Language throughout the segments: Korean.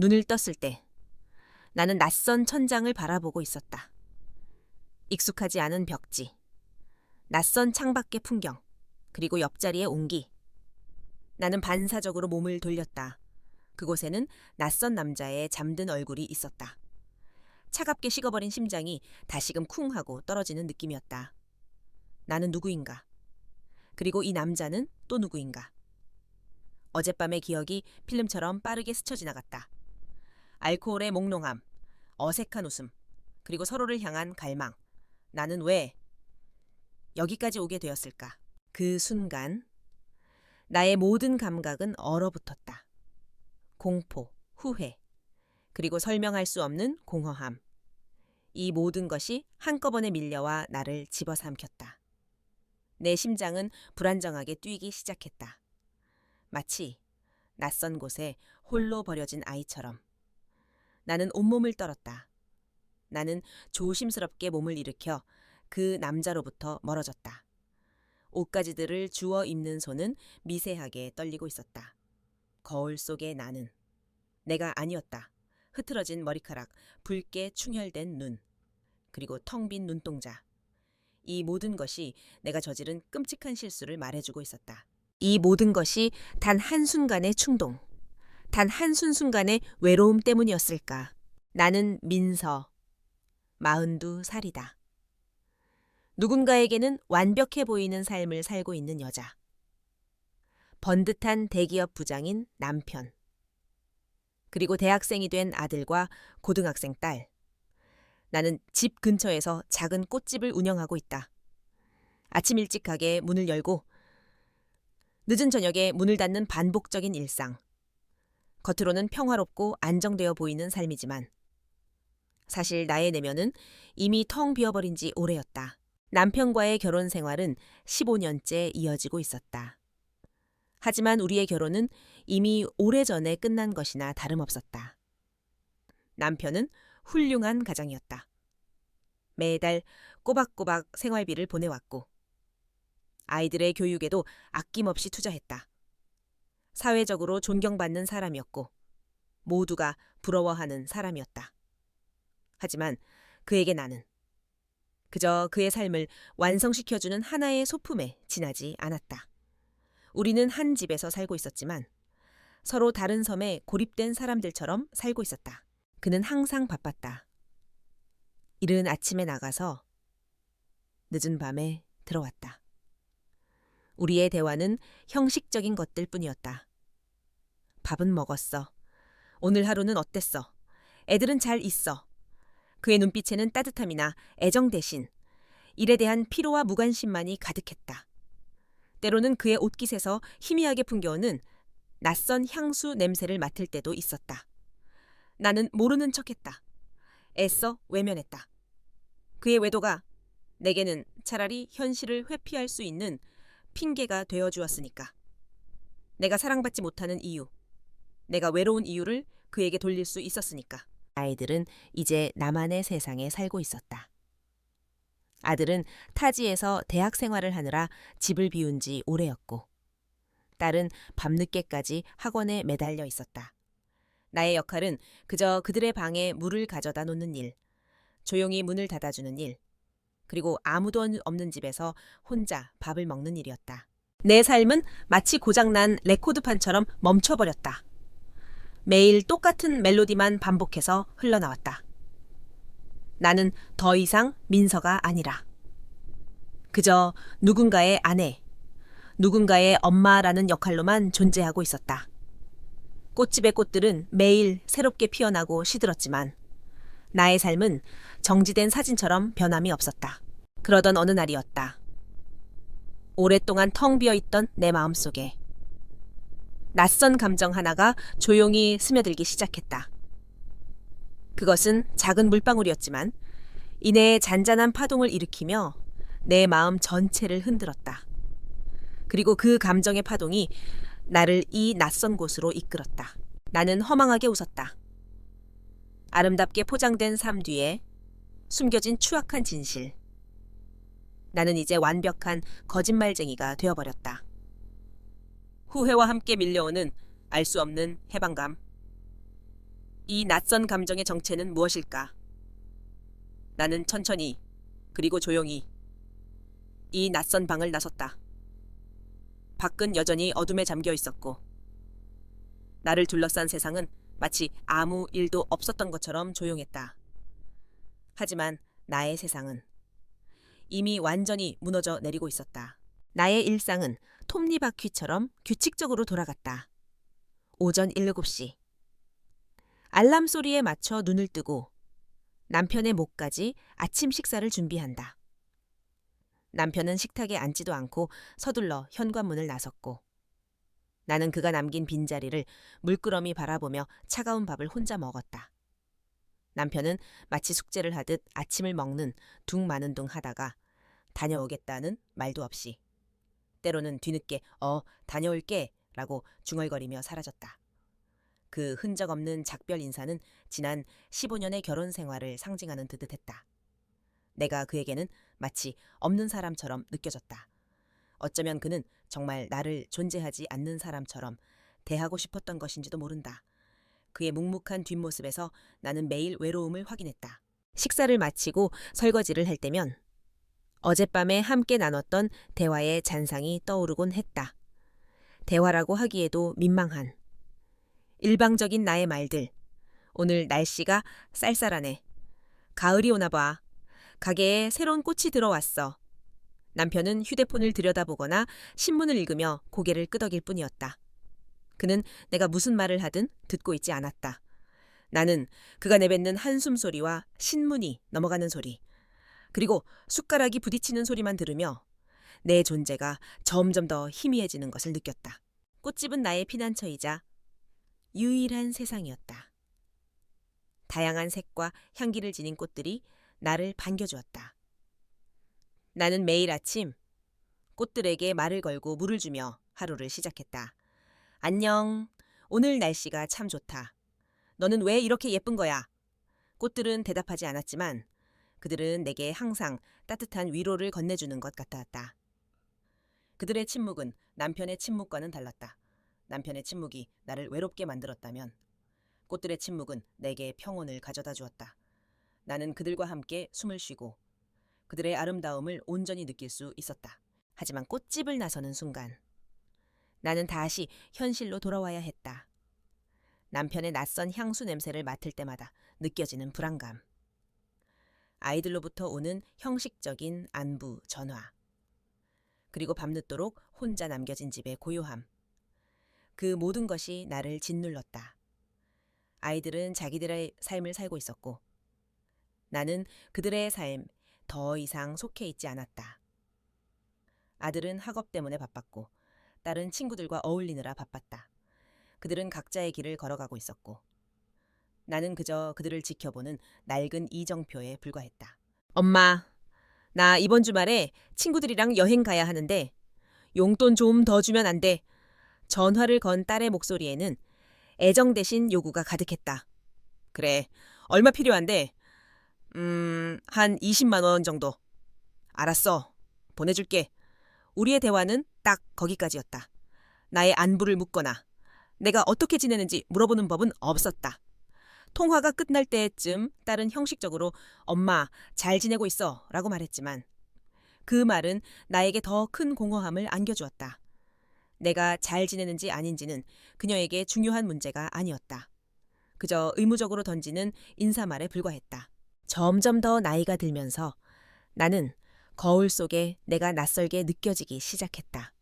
눈을 떴을 때 나는 낯선 천장을 바라보고 있었다. 익숙하지 않은 벽지, 낯선 창밖의 풍경, 그리고 옆자리의 온기. 나는 반사적으로 몸을 돌렸다. 그곳에는 낯선 남자의 잠든 얼굴이 있었다. 차갑게 식어버린 심장이 다시금 쿵 하고 떨어지는 느낌이었다. 나는 누구인가? 그리고 이 남자는 또 누구인가? 어젯밤의 기억이 필름처럼 빠르게 스쳐 지나갔다. 알코올의 몽롱함, 어색한 웃음, 그리고 서로를 향한 갈망. 나는 왜 여기까지 오게 되었을까? 그 순간 나의 모든 감각은 얼어붙었다. 공포, 후회, 그리고 설명할 수 없는 공허함. 이 모든 것이 한꺼번에 밀려와 나를 집어삼켰다. 내 심장은 불안정하게 뛰기 시작했다. 마치 낯선 곳에 홀로 버려진 아이처럼. 나는 온몸을 떨었다. 나는 조심스럽게 몸을 일으켜 그 남자로부터 멀어졌다. 옷가지들을 주워 입는 손은 미세하게 떨리고 있었다. 거울 속의 나는 내가 아니었다. 흐트러진 머리카락, 붉게 충혈된 눈, 그리고 텅 빈 눈동자. 이 모든 것이 내가 저지른 끔찍한 실수를 말해주고 있었다. 이 모든 것이 단 한순간의 충동, 단 한순간의 외로움 때문이었을까. 나는 민서, 42살이다. 누군가에게는 완벽해 보이는 삶을 살고 있는 여자. 번듯한 대기업 부장인 남편. 그리고 대학생이 된 아들과 고등학생 딸. 나는 집 근처에서 작은 꽃집을 운영하고 있다. 아침 일찍 가게 문을 열고 늦은 저녁에 문을 닫는 반복적인 일상. 겉으로는 평화롭고 안정되어 보이는 삶이지만 사실 나의 내면은 이미 텅 비어버린 지 오래였다. 남편과의 결혼 생활은 15년째 이어지고 있었다. 하지만 우리의 결혼은 이미 오래전에 끝난 것이나 다름없었다. 남편은 훌륭한 가장이었다. 매달 꼬박꼬박 생활비를 보내왔고 아이들의 교육에도 아낌없이 투자했다. 사회적으로 존경받는 사람이었고 모두가 부러워하는 사람이었다. 하지만 그에게 나는 그저 그의 삶을 완성시켜주는 하나의 소품에 지나지 않았다. 우리는 한 집에서 살고 있었지만 서로 다른 섬에 고립된 사람들처럼 살고 있었다. 그는 항상 바빴다. 이른 아침에 나가서 늦은 밤에 들어왔다. 우리의 대화는 형식적인 것들 뿐이었다. 밥은 먹었어. 오늘 하루는 어땠어? 애들은 잘 있어. 그의 눈빛에는 따뜻함이나 애정 대신 일에 대한 피로와 무관심만이 가득했다. 때로는 그의 옷깃에서 희미하게 풍겨오는 낯선 향수 냄새를 맡을 때도 있었다. 나는 모르는 척했다. 애써 외면했다. 그의 외도가 내게는 차라리 현실을 회피할 수 있는 핑계가 되어주었으니까. 내가 사랑받지 못하는 이유, 내가 외로운 이유를 그에게 돌릴 수 있었으니까. 아이들은 이제 나만의 세상에 살고 있었다. 아들은 타지에서 대학 생활을 하느라 집을 비운 지 오래였고 딸은 밤늦게까지 학원에 매달려 있었다. 나의 역할은 그저 그들의 방에 물을 가져다 놓는 일, 조용히 문을 닫아주는 일, 그리고 아무도 없는 집에서 혼자 밥을 먹는 일이었다. 내 삶은 마치 고장난 레코드판처럼 멈춰버렸다. 매일 똑같은 멜로디만 반복해서 흘러나왔다. 나는 더 이상 민서가 아니라 그저 누군가의 아내, 누군가의 엄마라는 역할로만 존재하고 있었다. 꽃집의 꽃들은 매일 새롭게 피어나고 시들었지만 나의 삶은 정지된 사진처럼 변함이 없었다. 그러던 어느 날이었다. 오랫동안 텅 비어있던 내 마음속에 낯선 감정 하나가 조용히 스며들기 시작했다. 그것은 작은 물방울이었지만 이내에 잔잔한 파동을 일으키며 내 마음 전체를 흔들었다. 그리고 그 감정의 파동이 나를 이 낯선 곳으로 이끌었다. 나는 허망하게 웃었다. 아름답게 포장된 삶 뒤에 숨겨진 추악한 진실. 나는 이제 완벽한 거짓말쟁이가 되어버렸다. 후회와 함께 밀려오는 알 수 없는 해방감. 이 낯선 감정의 정체는 무엇일까? 나는 천천히 그리고 조용히 이 낯선 방을 나섰다. 밖은 여전히 어둠에 잠겨 있었고 나를 둘러싼 세상은 마치 아무 일도 없었던 것처럼 조용했다. 하지만 나의 세상은 이미 완전히 무너져 내리고 있었다. 나의 일상은 톱니바퀴처럼 규칙적으로 돌아갔다. 오전 7시. 알람 소리에 맞춰 눈을 뜨고 남편의 목까지 아침 식사를 준비한다. 남편은 식탁에 앉지도 않고 서둘러 현관문을 나섰고 나는 그가 남긴 빈자리를 물끄러미 바라보며 차가운 밥을 혼자 먹었다. 남편은 마치 숙제를 하듯 아침을 먹는 둥 마는 둥 하다가 다녀오겠다는 말도 없이 때로는 뒤늦게 다녀올게 라고 중얼거리며 사라졌다. 그 흔적 없는 작별 인사는 지난 15년의 결혼 생활을 상징하는 듯 했다. 내가 그에게는 마치 없는 사람처럼 느껴졌다. 어쩌면 그는 정말 나를 존재하지 않는 사람처럼 대하고 싶었던 것인지도 모른다. 그의 묵묵한 뒷모습에서 나는 매일 외로움을 확인했다. 식사를 마치고 설거지를 할 때면 어젯밤에 함께 나눴던 대화의 잔상이 떠오르곤 했다. 대화라고 하기에도 민망한 일방적인 나의 말들. 오늘 날씨가 쌀쌀하네. 가을이 오나 봐. 가게에 새로운 꽃이 들어왔어. 남편은 휴대폰을 들여다보거나 신문을 읽으며 고개를 끄덕일 뿐이었다. 그는 내가 무슨 말을 하든 듣고 있지 않았다. 나는 그가 내뱉는 한숨 소리와 신문이 넘어가는 소리, 그리고 숟가락이 부딪히는 소리만 들으며 내 존재가 점점 더 희미해지는 것을 느꼈다. 꽃집은 나의 피난처이자 유일한 세상이었다. 다양한 색과 향기를 지닌 꽃들이 나를 반겨주었다. 나는 매일 아침 꽃들에게 말을 걸고 물을 주며 하루를 시작했다. 안녕. 오늘 날씨가 참 좋다. 너는 왜 이렇게 예쁜 거야? 꽃들은 대답하지 않았지만 그들은 내게 항상 따뜻한 위로를 건네주는 것 같았다. 그들의 침묵은 남편의 침묵과는 달랐다. 남편의 침묵이 나를 외롭게 만들었다면 꽃들의 침묵은 내게 평온을 가져다 주었다. 나는 그들과 함께 숨을 쉬고 그들의 아름다움을 온전히 느낄 수 있었다. 하지만 꽃집을 나서는 순간 나는 다시 현실로 돌아와야 했다. 남편의 낯선 향수 냄새를 맡을 때마다 느껴지는 불안감. 아이들로부터 오는 형식적인 안부, 전화. 그리고 밤늦도록 혼자 남겨진 집의 고요함. 그 모든 것이 나를 짓눌렀다. 아이들은 자기들의 삶을 살고 있었고 나는 그들의 삶 더 이상 속해 있지 않았다. 아들은 학업 때문에 바빴고 딸은 친구들과 어울리느라 바빴다. 그들은 각자의 길을 걸어가고 있었고 나는 그저 그들을 지켜보는 낡은 이정표에 불과했다. 엄마, 나 이번 주말에 친구들이랑 여행 가야 하는데 용돈 좀 더 주면 안 돼. 전화를 건 딸의 목소리에는 애정 대신 요구가 가득했다. 그래, 얼마 필요한데? 한 20만 원 정도. 알았어, 보내줄게. 우리의 대화는 딱 거기까지였다. 나의 안부를 묻거나 내가 어떻게 지내는지 물어보는 법은 없었다. 통화가 끝날 때쯤 딸은 형식적으로 엄마 잘 지내고 있어 라고 말했지만 그 말은 나에게 더 큰 공허함을 안겨주었다. 내가 잘 지내는지 아닌지는 그녀에게 중요한 문제가 아니었다. 그저 의무적으로 던지는 인사말에 불과했다. 점점 더 나이가 들면서 나는 거울 속에 내가 낯설게 느껴지기 시작했다.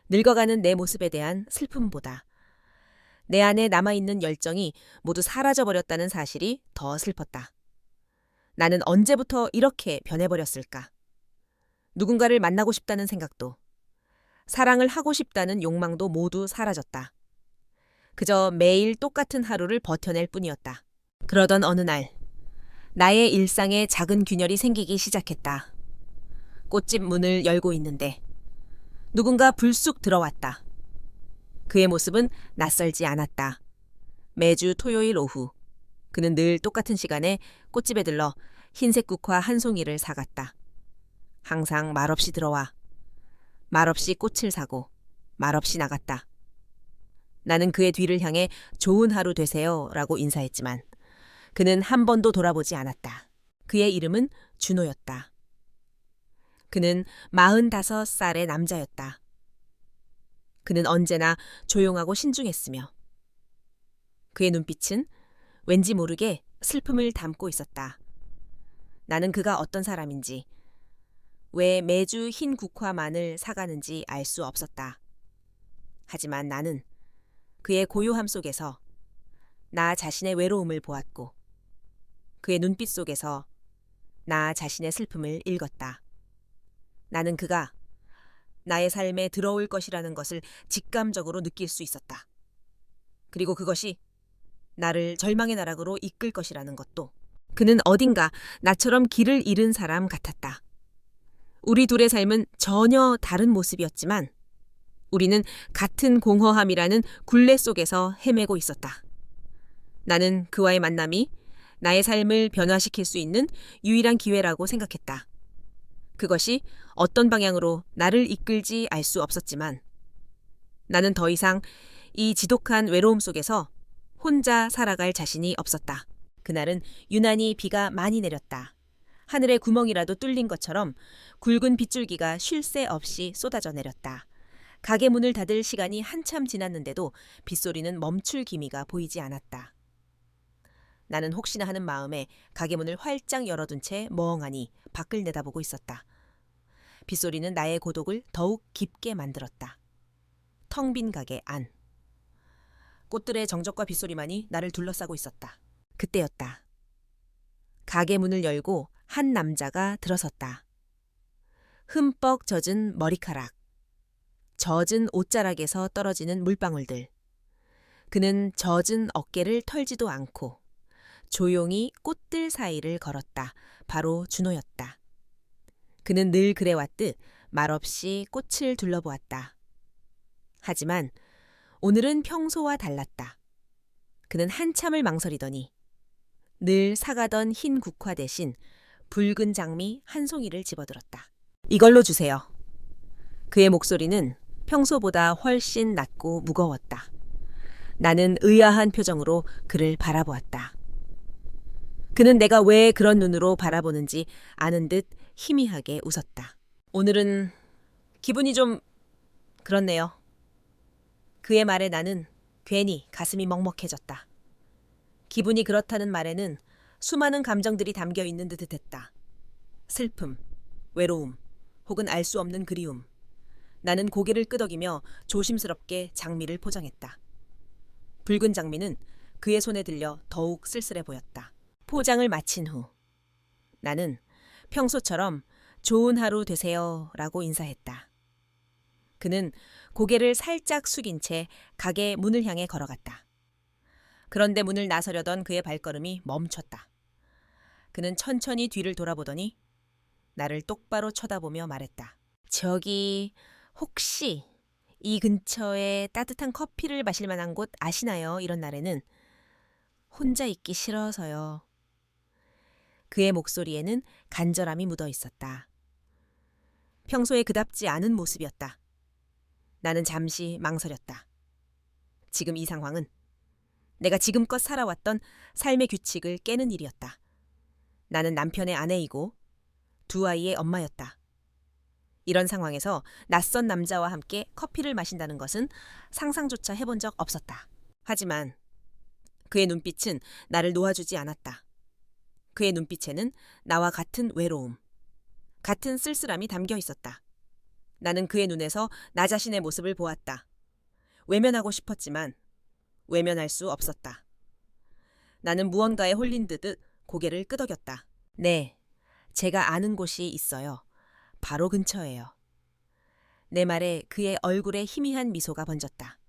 늙어가는 내 모습에 대한 슬픔보다 내 안에 남아있는 열정이 모두 사라져버렸다는 사실이 더 슬펐다. 나는 언제부터 이렇게 변해버렸을까? 누군가를 만나고 싶다는 생각도, 사랑을 하고 싶다는 욕망도 모두 사라졌다. 그저 매일 똑같은 하루를 버텨낼 뿐이었다. 그러던 어느 날, 나의 일상에 작은 균열이 생기기 시작했다. 꽃집 문을 열고 있는데 누군가 불쑥 들어왔다. 그의 모습은 낯설지 않았다. 매주 토요일 오후 그는 늘 똑같은 시간에 꽃집에 들러 흰색 국화 한 송이를 사갔다. 항상 말없이 들어와 말없이 꽃을 사고 말없이 나갔다. 나는 그의 뒤를 향해 좋은 하루 되세요 라고 인사했지만 그는 한 번도 돌아보지 않았다. 그의 이름은 준호였다. 그는 45살의 남자였다. 그는 언제나 조용하고 신중했으며 그의 눈빛은 왠지 모르게 슬픔을 담고 있었다. 나는 그가 어떤 사람인지, 왜 매주 흰 국화만을 사가는지 알 수 없었다. 하지만 나는 그의 고요함 속에서 나 자신의 외로움을 보았고 그의 눈빛 속에서 나 자신의 슬픔을 읽었다. 나는 그가 나의 삶에 들어올 것이라는 것을 직감적으로 느낄 수 있었다. 그리고 그것이 나를 절망의 나락으로 이끌 것이라는 것도. 그는 어딘가 나처럼 길을 잃은 사람 같았다. 우리 둘의 삶은 전혀 다른 모습이었지만 우리는 같은 공허함이라는 굴레 속에서 헤매고 있었다. 나는 그와의 만남이 나의 삶을 변화시킬 수 있는 유일한 기회라고 생각했다. 그것이 어떤 방향으로 나를 이끌지 알 수 없었지만 나는 더 이상 이 지독한 외로움 속에서 혼자 살아갈 자신이 없었다. 그날은 유난히 비가 많이 내렸다. 하늘에 구멍이라도 뚫린 것처럼 굵은 빗줄기가 쉴 새 없이 쏟아져 내렸다. 가게 문을 닫을 시간이 한참 지났는데도 빗소리는 멈출 기미가 보이지 않았다. 나는 혹시나 하는 마음에 가게 문을 활짝 열어둔 채 멍하니 밖을 내다보고 있었다. 빗소리는 나의 고독을 더욱 깊게 만들었다. 텅 빈 가게 안. 꽃들의 정적과 빗소리만이 나를 둘러싸고 있었다. 그때였다. 가게 문을 열고 한 남자가 들어섰다. 흠뻑 젖은 머리카락, 젖은 옷자락에서 떨어지는 물방울들. 그는 젖은 어깨를 털지도 않고 조용히 꽃들 사이를 걸었다. 바로 준호였다. 그는 늘 그래왔듯 말없이 꽃을 둘러보았다. 하지만 오늘은 평소와 달랐다. 그는 한참을 망설이더니 늘 사가던 흰 국화 대신 붉은 장미 한 송이를 집어들었다. 이걸로 주세요. 그의 목소리는 평소보다 훨씬 낮고 무거웠다. 나는 의아한 표정으로 그를 바라보았다. 그는 내가 왜 그런 눈으로 바라보는지 아는 듯 희미하게 웃었다. 오늘은 기분이 좀 그렇네요. 그의 말에 나는 괜히 가슴이 먹먹해졌다. 기분이 그렇다는 말에는 수많은 감정들이 담겨 있는 듯 했다. 슬픔, 외로움, 혹은 알 수 없는 그리움. 나는 고개를 끄덕이며 조심스럽게 장미를 포장했다. 붉은 장미는 그의 손에 들려 더욱 쓸쓸해 보였다. 포장을 마친 후 나는 평소처럼 좋은 하루 되세요 라고 인사했다. 그는 고개를 살짝 숙인 채 가게 문을 향해 걸어갔다. 그런데 문을 나서려던 그의 발걸음이 멈췄다. 그는 천천히 뒤를 돌아보더니 나를 똑바로 쳐다보며 말했다. 저기 혹시 이 근처에 따뜻한 커피를 마실 만한 곳 아시나요? 이런 날에는 혼자 있기 싫어서요. 그의 목소리에는 간절함이 묻어 있었다. 평소에 그답지 않은 모습이었다. 나는 잠시 망설였다. 지금 이 상황은 내가 지금껏 살아왔던 삶의 규칙을 깨는 일이었다. 나는 남편의 아내이고 두 아이의 엄마였다. 이런 상황에서 낯선 남자와 함께 커피를 마신다는 것은 상상조차 해본 적 없었다. 하지만 그의 눈빛은 나를 놓아주지 않았다. 그의 눈빛에는 나와 같은 외로움, 같은 쓸쓸함이 담겨 있었다. 나는 그의 눈에서 나 자신의 모습을 보았다. 외면하고 싶었지만 외면할 수 없었다. 나는 무언가에 홀린 듯 고개를 끄덕였다. 네, 제가 아는 곳이 있어요. 바로 근처예요. 내 말에 그의 얼굴에 희미한 미소가 번졌다.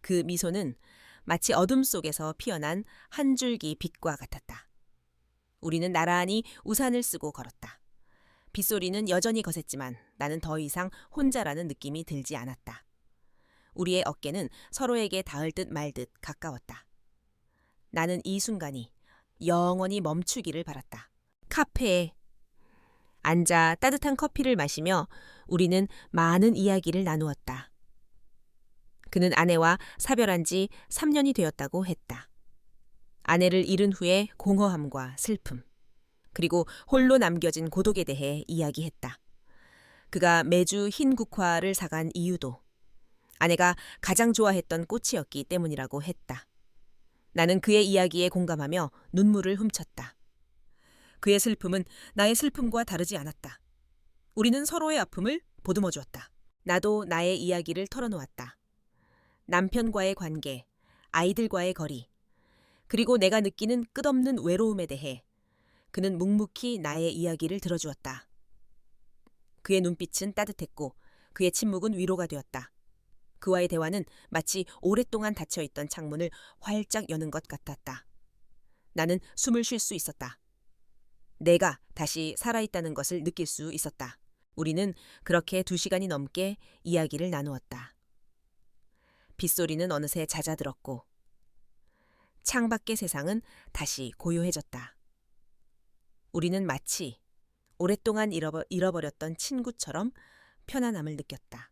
그 미소는 마치 어둠 속에서 피어난 한 줄기 빛과 같았다. 우리는 나란히 우산을 쓰고 걸었다. 빗소리는 여전히 거셌지만 나는 더 이상 혼자라는 느낌이 들지 않았다. 우리의 어깨는 서로에게 닿을 듯 말 듯 가까웠다. 나는 이 순간이 영원히 멈추기를 바랐다. 카페에 앉아 따뜻한 커피를 마시며 우리는 많은 이야기를 나누었다. 그는 아내와 사별한 지 3년이 되었다고 했다. 아내를 잃은 후의 공허함과 슬픔, 그리고 홀로 남겨진 고독에 대해 이야기했다. 그가 매주 흰 국화를 사간 이유도 아내가 가장 좋아했던 꽃이었기 때문이라고 했다. 나는 그의 이야기에 공감하며 눈물을 훔쳤다. 그의 슬픔은 나의 슬픔과 다르지 않았다. 우리는 서로의 아픔을 보듬어 주었다. 나도 나의 이야기를 털어놓았다. 남편과의 관계, 아이들과의 거리, 그리고 내가 느끼는 끝없는 외로움에 대해 그는 묵묵히 나의 이야기를 들어주었다. 그의 눈빛은 따뜻했고 그의 침묵은 위로가 되었다. 그와의 대화는 마치 오랫동안 닫혀있던 창문을 활짝 여는 것 같았다. 나는 숨을 쉴 수 있었다. 내가 다시 살아있다는 것을 느낄 수 있었다. 우리는 그렇게 2시간이 넘게 이야기를 나누었다. 빗소리는 어느새 잦아들었고 창밖의 세상은 다시 고요해졌다. 우리는 마치 오랫동안 잃어버렸던 친구처럼 편안함을 느꼈다.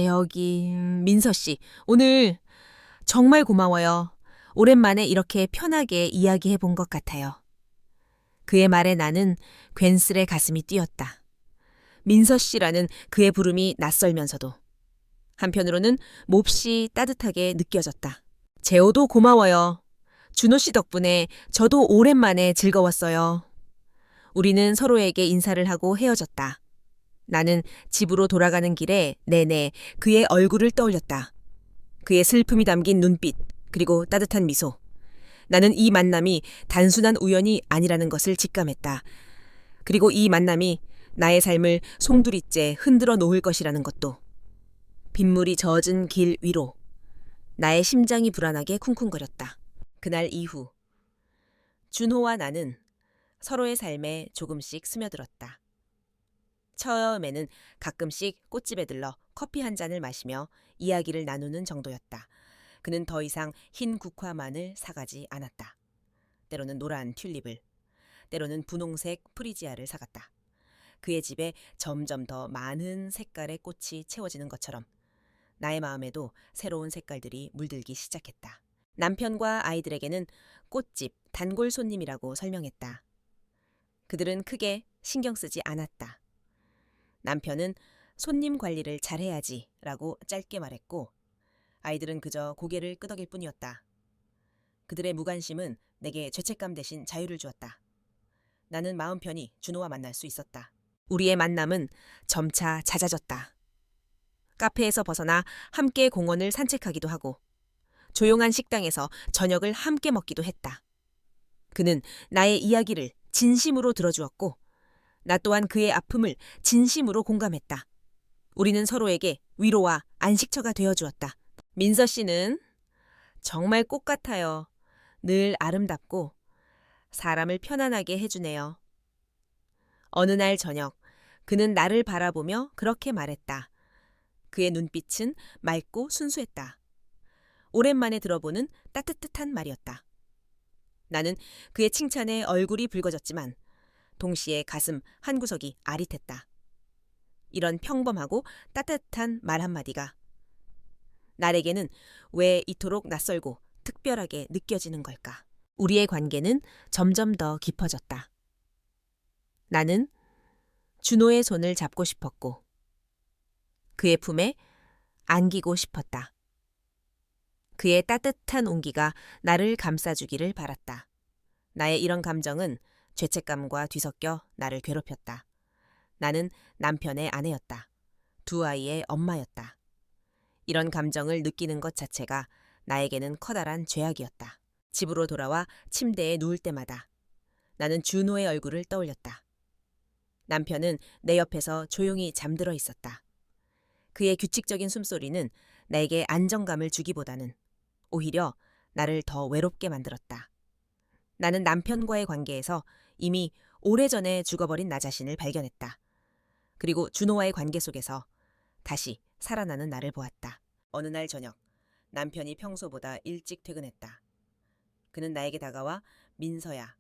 여기 민서 씨, 오늘 정말 고마워요. 오랜만에 이렇게 편하게 이야기해 본 것 같아요. 그의 말에 나는 괜스레 가슴이 뛰었다. 민서 씨라는 그의 부름이 낯설면서도 한편으로는 몹시 따뜻하게 느껴졌다. 재호도 고마워요. 준호 씨 덕분에 저도 오랜만에 즐거웠어요. 우리는 서로에게 인사를 하고 헤어졌다. 나는 집으로 돌아가는 길에 내내 그의 얼굴을 떠올렸다. 그의 슬픔이 담긴 눈빛, 그리고 따뜻한 미소. 나는 이 만남이 단순한 우연이 아니라는 것을 직감했다. 그리고 이 만남이 나의 삶을 송두리째 흔들어 놓을 것이라는 것도. 빗물이 젖은 길 위로 나의 심장이 불안하게 쿵쿵거렸다. 그날 이후 준호와 나는 서로의 삶에 조금씩 스며들었다. 처음에는 가끔씩 꽃집에 들러 커피 한 잔을 마시며 이야기를 나누는 정도였다. 그는 더 이상 흰 국화만을 사가지 않았다. 때로는 노란 튤립을, 때로는 분홍색 프리지아를 사갔다. 그의 집에 점점 더 많은 색깔의 꽃이 채워지는 것처럼 나의 마음에도 새로운 색깔들이 물들기 시작했다. 남편과 아이들에게는 꽃집 단골 손님이라고 설명했다. 그들은 크게 신경 쓰지 않았다. 남편은 손님 관리를 잘해야지 라고 짧게 말했고 아이들은 그저 고개를 끄덕일 뿐이었다. 그들의 무관심은 내게 죄책감 대신 자유를 주었다. 나는 마음 편히 준호와 만날 수 있었다. 우리의 만남은 점차 잦아졌다. 카페에서 벗어나 함께 공원을 산책하기도 하고 조용한 식당에서 저녁을 함께 먹기도 했다. 그는 나의 이야기를 진심으로 들어주었고 나 또한 그의 아픔을 진심으로 공감했다. 우리는 서로에게 위로와 안식처가 되어주었다. 민서 씨는 정말 꽃 같아요. 늘 아름답고 사람을 편안하게 해주네요. 어느 날 저녁 그는 나를 바라보며 그렇게 말했다. 그의 눈빛은 맑고 순수했다. 오랜만에 들어보는 따뜻한 말이었다. 나는 그의 칭찬에 얼굴이 붉어졌지만 동시에 가슴 한구석이 아릿했다. 이런 평범하고 따뜻한 말 한마디가 나에게는 왜 이토록 낯설고 특별하게 느껴지는 걸까? 우리의 관계는 점점 더 깊어졌다. 나는 준호의 손을 잡고 싶었고 그의 품에 안기고 싶었다. 그의 따뜻한 온기가 나를 감싸주기를 바랐다. 나의 이런 감정은 죄책감과 뒤섞여 나를 괴롭혔다. 나는 남편의 아내였다. 2아이의 엄마였다. 이런 감정을 느끼는 것 자체가 나에게는 커다란 죄악이었다. 집으로 돌아와 침대에 누울 때마다 나는 준호의 얼굴을 떠올렸다. 남편은 내 옆에서 조용히 잠들어 있었다. 그의 규칙적인 숨소리는 나에게 안정감을 주기보다는 오히려 나를 더 외롭게 만들었다. 나는 남편과의 관계에서 이미 오래전에 죽어버린 나 자신을 발견했다. 그리고 준호와의 관계 속에서 다시 살아나는 나를 보았다. 어느 날 저녁, 남편이 평소보다 일찍 퇴근했다. 그는 나에게 다가와 민서야,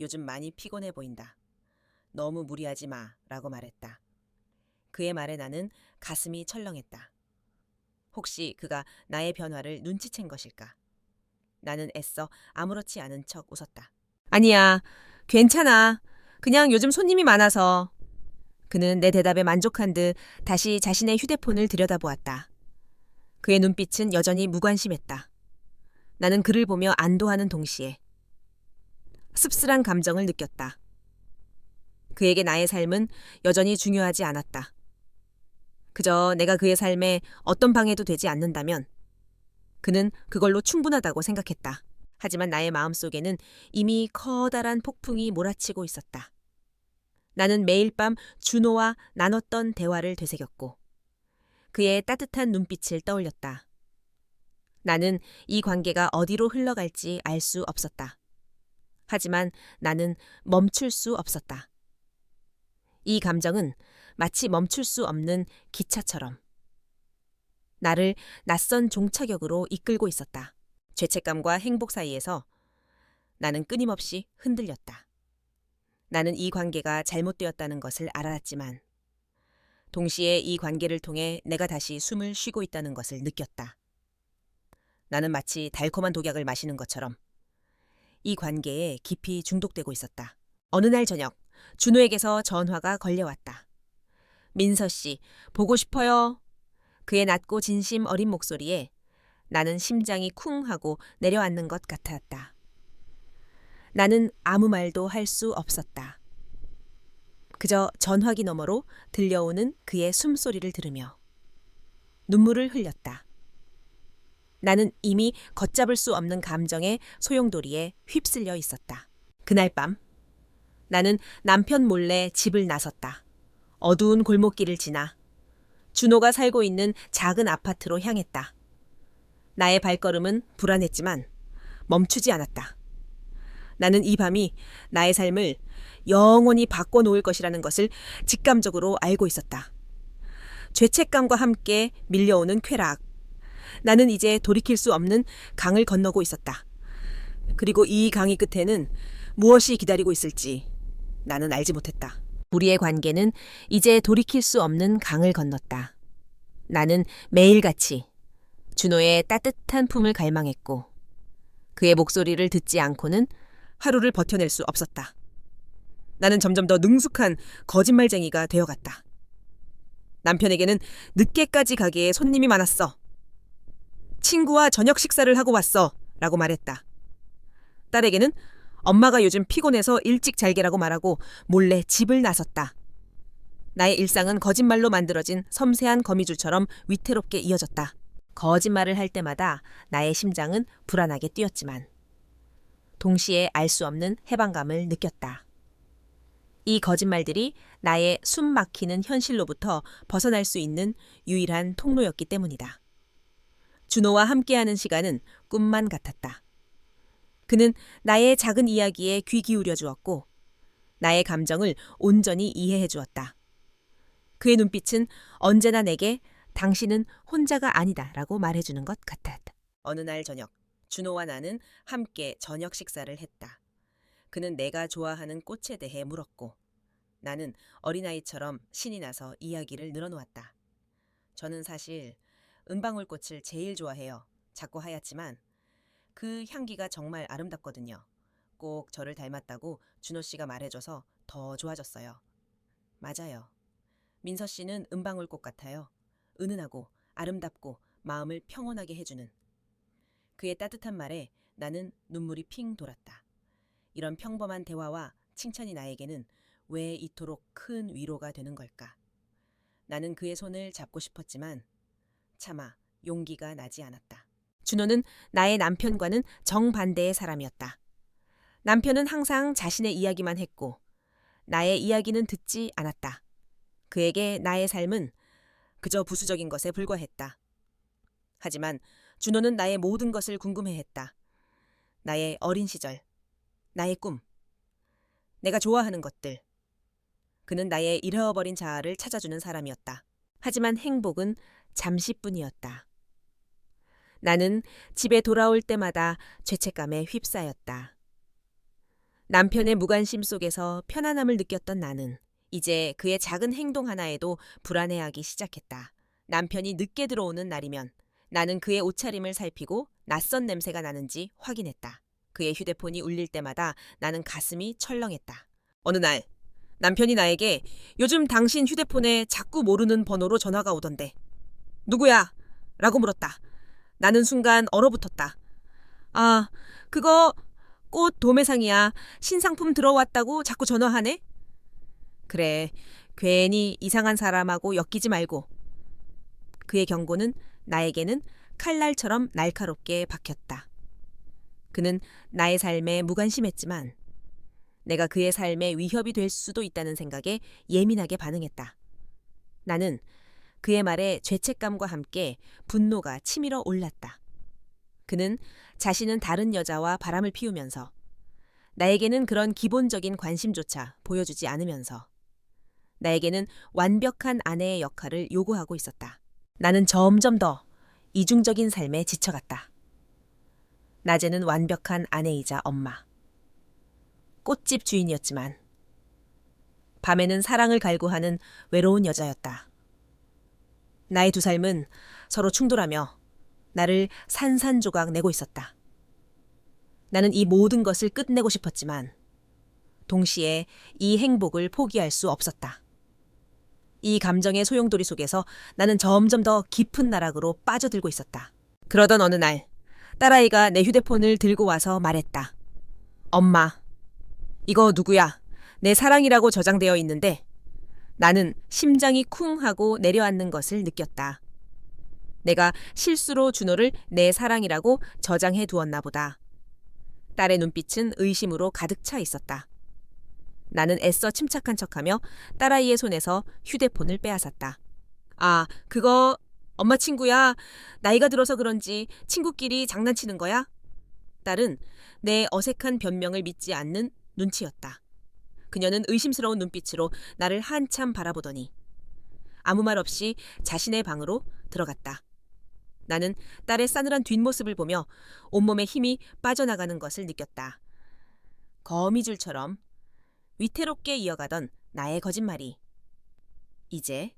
요즘 많이 피곤해 보인다. 너무 무리하지 마 라고 말했다. 그의 말에 나는 가슴이 철렁했다. 혹시 그가 나의 변화를 눈치챈 것일까? 나는 애써 아무렇지 않은 척 웃었다. 아니야, 괜찮아. 그냥 요즘 손님이 많아서. 그는 내 대답에 만족한 듯 다시 자신의 휴대폰을 들여다보았다. 그의 눈빛은 여전히 무관심했다. 나는 그를 보며 안도하는 동시에 씁쓸한 감정을 느꼈다. 그에게 나의 삶은 여전히 중요하지 않았다. 그저 내가 그의 삶에 어떤 방해도 되지 않는다면 그는 그걸로 충분하다고 생각했다. 하지만 나의 마음속에는 이미 커다란 폭풍이 몰아치고 있었다. 나는 매일 밤 준호와 나눴던 대화를 되새겼고 그의 따뜻한 눈빛을 떠올렸다. 나는 이 관계가 어디로 흘러갈지 알 수 없었다. 하지만 나는 멈출 수 없었다. 이 감정은 마치 멈출 수 없는 기차처럼 나를 낯선 종착역으로 이끌고 있었다. 죄책감과 행복 사이에서 나는 끊임없이 흔들렸다. 나는 이 관계가 잘못되었다는 것을 알았지만 동시에 이 관계를 통해 내가 다시 숨을 쉬고 있다는 것을 느꼈다. 나는 마치 달콤한 독약을 마시는 것처럼 이 관계에 깊이 중독되고 있었다. 어느 날 저녁 준호에게서 전화가 걸려왔다. 민서 씨, 보고 싶어요. 그의 낮고 진심 어린 목소리에 나는 심장이 쿵 하고 내려앉는 것 같았다. 나는 아무 말도 할 수 없었다. 그저 전화기 너머로 들려오는 그의 숨소리를 들으며 눈물을 흘렸다. 나는 이미 걷잡을 수 없는 감정의 소용돌이에 휩쓸려 있었다. 그날 밤 나는 남편 몰래 집을 나섰다. 어두운 골목길을 지나 준호가 살고 있는 작은 아파트로 향했다. 나의 발걸음은 불안했지만 멈추지 않았다. 나는 이 밤이 나의 삶을 영원히 바꿔놓을 것이라는 것을 직감적으로 알고 있었다. 죄책감과 함께 밀려오는 쾌락. 나는 이제 돌이킬 수 없는 강을 건너고 있었다. 그리고 이 강의 끝에는 무엇이 기다리고 있을지 나는 알지 못했다. 우리의 관계는 이제 돌이킬 수 없는 강을 건넜다. 나는 매일같이 준호의 따뜻한 품을 갈망했고 그의 목소리를 듣지 않고는 하루를 버텨낼 수 없었다. 나는 점점 더 능숙한 거짓말쟁이가 되어갔다. 남편에게는 늦게까지 가게에 손님이 많았어. 친구와 저녁 식사를 하고 왔어. 라고 말했다. 딸에게는 엄마가 요즘 피곤해서 일찍 잘게라고 말하고 몰래 집을 나섰다. 나의 일상은 거짓말로 만들어진 섬세한 거미줄처럼 위태롭게 이어졌다. 거짓말을 할 때마다 나의 심장은 불안하게 뛰었지만 동시에 알 수 없는 해방감을 느꼈다. 이 거짓말들이 나의 숨 막히는 현실로부터 벗어날 수 있는 유일한 통로였기 때문이다. 준호와 함께하는 시간은 꿈만 같았다. 그는 나의 작은 이야기에 귀 기울여 주었고 나의 감정을 온전히 이해해 주었다. 그의 눈빛은 언제나 내게 당신은 혼자가 아니다 라고 말해주는 것 같았다. 어느 날 저녁 준호와 나는 함께 저녁 식사를 했다. 그는 내가 좋아하는 꽃에 대해 물었고 나는 어린아이처럼 신이 나서 이야기를 늘어놓았다. 저는 사실 은방울꽃을 제일 좋아해요. 작고 하얗지만 그 향기가 정말 아름답거든요. 꼭 저를 닮았다고 준호 씨가 말해줘서 더 좋아졌어요. 맞아요. 민서 씨는 은방울꽃 같아요. 은은하고 아름답고 마음을 평온하게 해주는. 그의 따뜻한 말에 나는 눈물이 핑 돌았다. 이런 평범한 대화와 칭찬이 나에게는 왜 이토록 큰 위로가 되는 걸까? 나는 그의 손을 잡고 싶었지만 차마 용기가 나지 않았다. 준호는 나의 남편과는 정반대의 사람이었다. 남편은 항상 자신의 이야기만 했고 나의 이야기는 듣지 않았다. 그에게 나의 삶은 그저 부수적인 것에 불과했다. 하지만 준호는 나의 모든 것을 궁금해했다. 나의 어린 시절, 나의 꿈, 내가 좋아하는 것들. 그는 나의 잃어버린 자아를 찾아주는 사람이었다. 하지만 행복은 잠시뿐이었다. 나는 집에 돌아올 때마다 죄책감에 휩싸였다. 남편의 무관심 속에서 편안함을 느꼈던 나는 이제 그의 작은 행동 하나에도 불안해하기 시작했다. 남편이 늦게 들어오는 날이면 나는 그의 옷차림을 살피고 낯선 냄새가 나는지 확인했다. 그의 휴대폰이 울릴 때마다 나는 가슴이 철렁했다. 어느 날 남편이 나에게 요즘 당신 휴대폰에 자꾸 모르는 번호로 전화가 오던데 누구야? 라고 물었다. 나는 순간 얼어붙었다. 아, 그거 꽃 도매상이야. 신상품 들어왔다고 자꾸 전화하네? 그래, 괜히 이상한 사람하고 엮이지 말고. 그의 경고는 나에게는 칼날처럼 날카롭게 박혔다. 그는 나의 삶에 무관심했지만 내가 그의 삶에 위협이 될 수도 있다는 생각에 예민하게 반응했다. 나는 그의 말에 죄책감과 함께 분노가 치밀어 올랐다. 그는 자신은 다른 여자와 바람을 피우면서 나에게는 그런 기본적인 관심조차 보여주지 않으면서 나에게는 완벽한 아내의 역할을 요구하고 있었다. 나는 점점 더 이중적인 삶에 지쳐갔다. 낮에는 완벽한 아내이자 엄마, 꽃집 주인이었지만 밤에는 사랑을 갈구하는 외로운 여자였다. 나의 두 삶은 서로 충돌하며 나를 산산조각 내고 있었다. 나는 이 모든 것을 끝내고 싶었지만 동시에 이 행복을 포기할 수 없었다. 이 감정의 소용돌이 속에서 나는 점점 더 깊은 나락으로 빠져들고 있었다. 그러던 어느 날 딸아이가 내 휴대폰을 들고 와서 말했다. 엄마, 이거 누구야? 내 사랑이라고 저장되어 있는데. 나는 심장이 쿵 하고 내려앉는 것을 느꼈다. 내가 실수로 준호를 내 사랑이라고 저장해 두었나 보다. 딸의 눈빛은 의심으로 가득 차 있었다. 나는 애써 침착한 척하며 딸아이의 손에서 휴대폰을 빼앗았다. 아, 그거 엄마 친구야. 나이가 들어서 그런지 친구끼리 장난치는 거야? 딸은 내 어색한 변명을 믿지 않는 눈치였다. 그녀는 의심스러운 눈빛으로 나를 한참 바라보더니 아무 말 없이 자신의 방으로 들어갔다. 나는 딸의 싸늘한 뒷모습을 보며 온몸에 힘이 빠져나가는 것을 느꼈다. 거미줄처럼 위태롭게 이어가던 나의 거짓말이 이제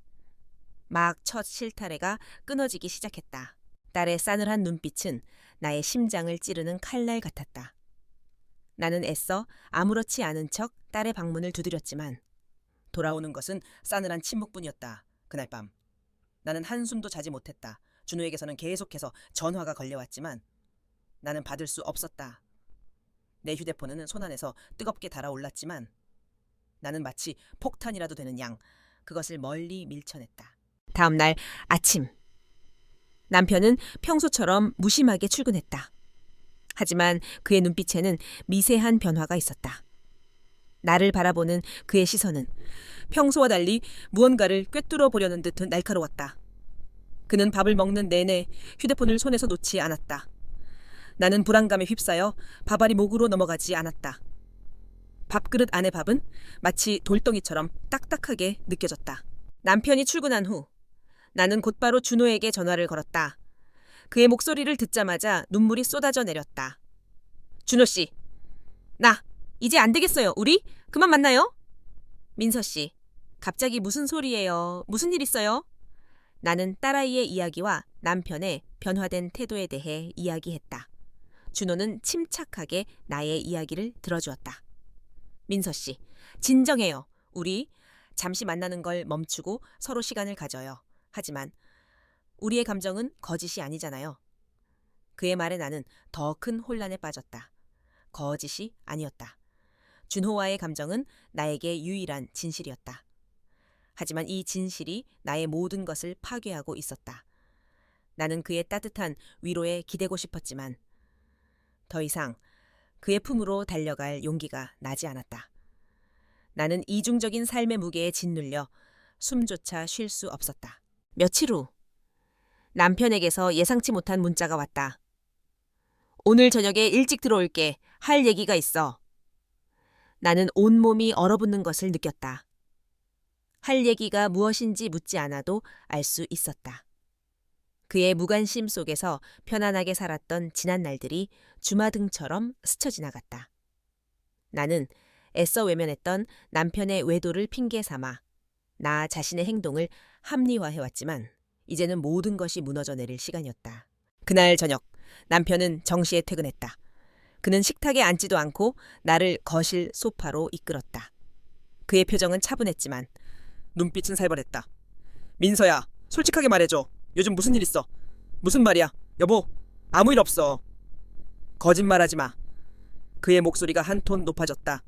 막 첫 실타래가 끊어지기 시작했다. 딸의 싸늘한 눈빛은 나의 심장을 찌르는 칼날 같았다. 나는 애써 아무렇지 않은 척 딸의 방문을 두드렸지만 돌아오는 것은 싸늘한 침묵뿐이었다. 그날 밤 나는 한숨도 자지 못했다. 준호에게서는 계속해서 전화가 걸려왔지만 나는 받을 수 없었다. 내 휴대폰은 손안에서 뜨겁게 달아올랐지만 나는 마치 폭탄이라도 되는 양 그것을 멀리 밀쳐냈다. 다음 날 아침 남편은 평소처럼 무심하게 출근했다. 하지만 그의 눈빛에는 미세한 변화가 있었다. 나를 바라보는 그의 시선은 평소와 달리 무언가를 꿰뚫어 보려는 듯 날카로웠다. 그는 밥을 먹는 내내 휴대폰을 손에서 놓지 않았다. 나는 불안감에 휩싸여 밥알이 목으로 넘어가지 않았다. 밥그릇 안의 밥은 마치 돌덩이처럼 딱딱하게 느껴졌다. 남편이 출근한 후 나는 곧바로 준호에게 전화를 걸었다. 그의 목소리를 듣자마자 눈물이 쏟아져 내렸다. 준호 씨, 나 이제 안 되겠어요. 우리 그만 만나요. 민서 씨, 갑자기 무슨 소리예요? 무슨 일 있어요? 나는 딸아이의 이야기와 남편의 변화된 태도에 대해 이야기했다. 준호는 침착하게 나의 이야기를 들어주었다. 민서 씨, 진정해요. 우리 잠시 만나는 걸 멈추고 서로 시간을 가져요. 하지만 우리의 감정은 거짓이 아니잖아요. 그의 말에 나는 더 큰 혼란에 빠졌다. 거짓이 아니었다. 준호와의 감정은 나에게 유일한 진실이었다. 하지만 이 진실이 나의 모든 것을 파괴하고 있었다. 나는 그의 따뜻한 위로에 기대고 싶었지만 더 이상 그의 품으로 달려갈 용기가 나지 않았다. 나는 이중적인 삶의 무게에 짓눌려 숨조차 쉴 수 없었다. 며칠 후 남편에게서 예상치 못한 문자가 왔다. 오늘 저녁에 일찍 들어올게. 할 얘기가 있어. 나는 온몸이 얼어붙는 것을 느꼈다. 할 얘기가 무엇인지 묻지 않아도 알 수 있었다. 그의 무관심 속에서 편안하게 살았던 지난 날들이 주마등처럼 스쳐 지나갔다. 나는 애써 외면했던 남편의 외도를 핑계 삼아 나 자신의 행동을 합리화해왔지만 이제는 모든 것이 무너져 내릴 시간이었다. 그날 저녁 남편은 정시에 퇴근했다. 그는 식탁에 앉지도 않고 나를 거실 소파로 이끌었다. 그의 표정은 차분했지만 눈빛은 살벌했다. 민서야, 솔직하게 말해줘. 요즘 무슨 일 있어? 무슨 말이야? 여보, 아무 일 없어. 거짓말하지 마. 그의 목소리가 한 톤 높아졌다.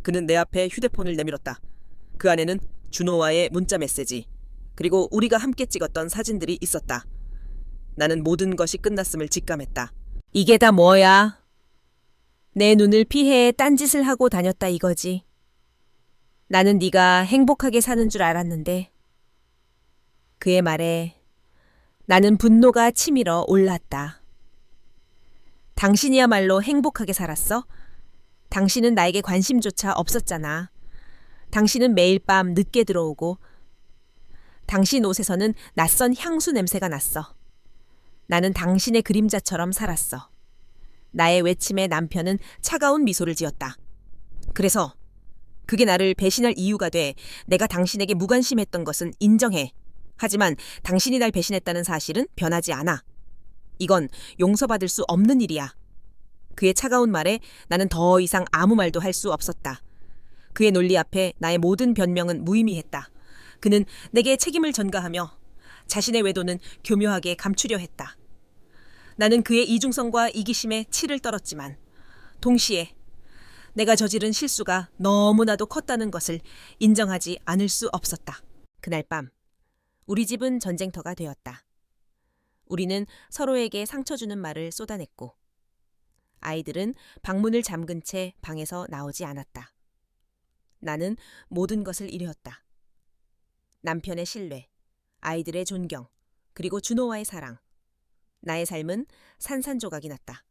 그는 내 앞에 휴대폰을 내밀었다. 그 안에는 준호와의 문자 메시지, 그리고 우리가 함께 찍었던 사진들이 있었다. 나는 모든 것이 끝났음을 직감했다. 이게 다 뭐야? 내 눈을 피해 딴짓을 하고 다녔다 이거지. 나는 네가 행복하게 사는 줄 알았는데. 그의 말에 나는 분노가 치밀어 올랐다. 당신이야말로 행복하게 살았어? 당신은 나에게 관심조차 없었잖아. 당신은 매일 밤 늦게 들어오고 당신 옷에서는 낯선 향수 냄새가 났어. 나는 당신의 그림자처럼 살았어. 나의 외침에 남편은 차가운 미소를 지었다. 그래서 그게 나를 배신할 이유가 돼. 내가 당신에게 무관심했던 것은 인정해. 하지만 당신이 날 배신했다는 사실은 변하지 않아. 이건 용서받을 수 없는 일이야. 그의 차가운 말에 나는 더 이상 아무 말도 할 수 없었다. 그의 논리 앞에 나의 모든 변명은 무의미했다. 그는 내게 책임을 전가하며 자신의 외도는 교묘하게 감추려 했다. 나는 그의 이중성과 이기심에 치를 떨었지만 동시에 내가 저지른 실수가 너무나도 컸다는 것을 인정하지 않을 수 없었다. 그날 밤 우리 집은 전쟁터가 되었다. 우리는 서로에게 상처 주는 말을 쏟아냈고 아이들은 방문을 잠근 채 방에서 나오지 않았다. 나는 모든 것을 잃었다. 남편의 신뢰, 아이들의 존경, 그리고 준호와의 사랑. 나의 삶은 산산조각이 났다.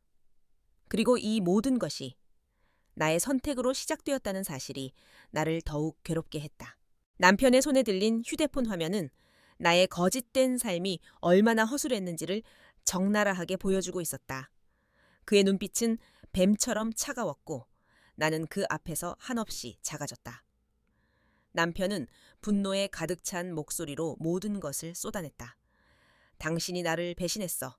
그리고 이 모든 것이 나의 선택으로 시작되었다는 사실이 나를 더욱 괴롭게 했다. 남편의 손에 들린 휴대폰 화면은 나의 거짓된 삶이 얼마나 허술했는지를 적나라하게 보여주고 있었다. 그의 눈빛은 뱀처럼 차가웠고 나는 그 앞에서 한없이 작아졌다. 남편은 분노에 가득 찬 목소리로 모든 것을 쏟아냈다. 당신이 나를 배신했어.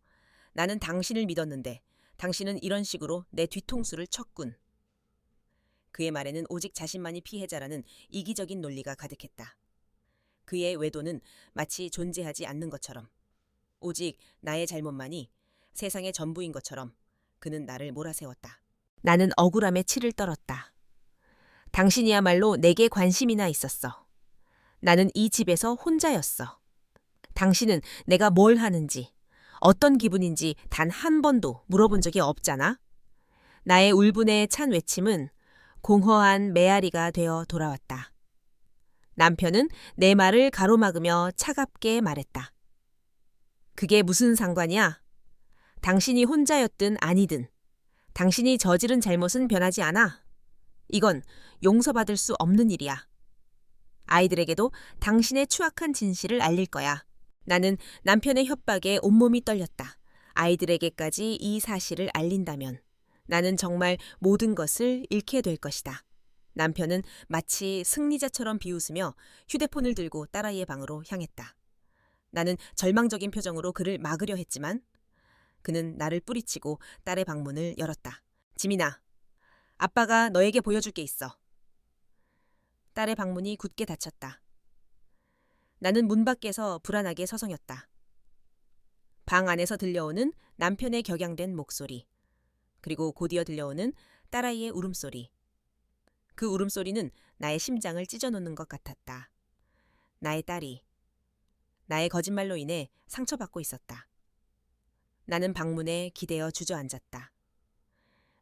나는 당신을 믿었는데 당신은 이런 식으로 내 뒤통수를 쳤군. 그의 말에는 오직 자신만이 피해자라는 이기적인 논리가 가득했다. 그의 외도는 마치 존재하지 않는 것처럼, 오직 나의 잘못만이 세상의 전부인 것처럼 그는 나를 몰아세웠다. 나는 억울함에 치를 떨었다. 당신이야말로 내게 관심이나 있었어. 나는 이 집에서 혼자였어. 당신은 내가 뭘 하는지, 어떤 기분인지 단 한 번도 물어본 적이 없잖아. 나의 울분에 찬 외침은 공허한 메아리가 되어 돌아왔다. 남편은 내 말을 가로막으며 차갑게 말했다. 그게 무슨 상관이야? 당신이 혼자였든 아니든 당신이 저지른 잘못은 변하지 않아. 이건 용서받을 수 없는 일이야. 아이들에게도 당신의 추악한 진실을 알릴 거야. 나는 남편의 협박에 온몸이 떨렸다. 아이들에게까지 이 사실을 알린다면 나는 정말 모든 것을 잃게 될 것이다. 남편은 마치 승리자처럼 비웃으며 휴대폰을 들고 딸아이의 방으로 향했다. 나는 절망적인 표정으로 그를 막으려 했지만 그는 나를 뿌리치고 딸의 방문을 열었다. 지민아, 아빠가 너에게 보여줄 게 있어. 딸의 방문이 굳게 닫혔다. 나는 문 밖에서 불안하게 서성였다. 방 안에서 들려오는 남편의 격양된 목소리, 그리고 곧이어 들려오는 딸아이의 울음소리. 그 울음소리는 나의 심장을 찢어놓는 것 같았다. 나의 딸이 나의 거짓말로 인해 상처받고 있었다. 나는 방문에 기대어 주저앉았다.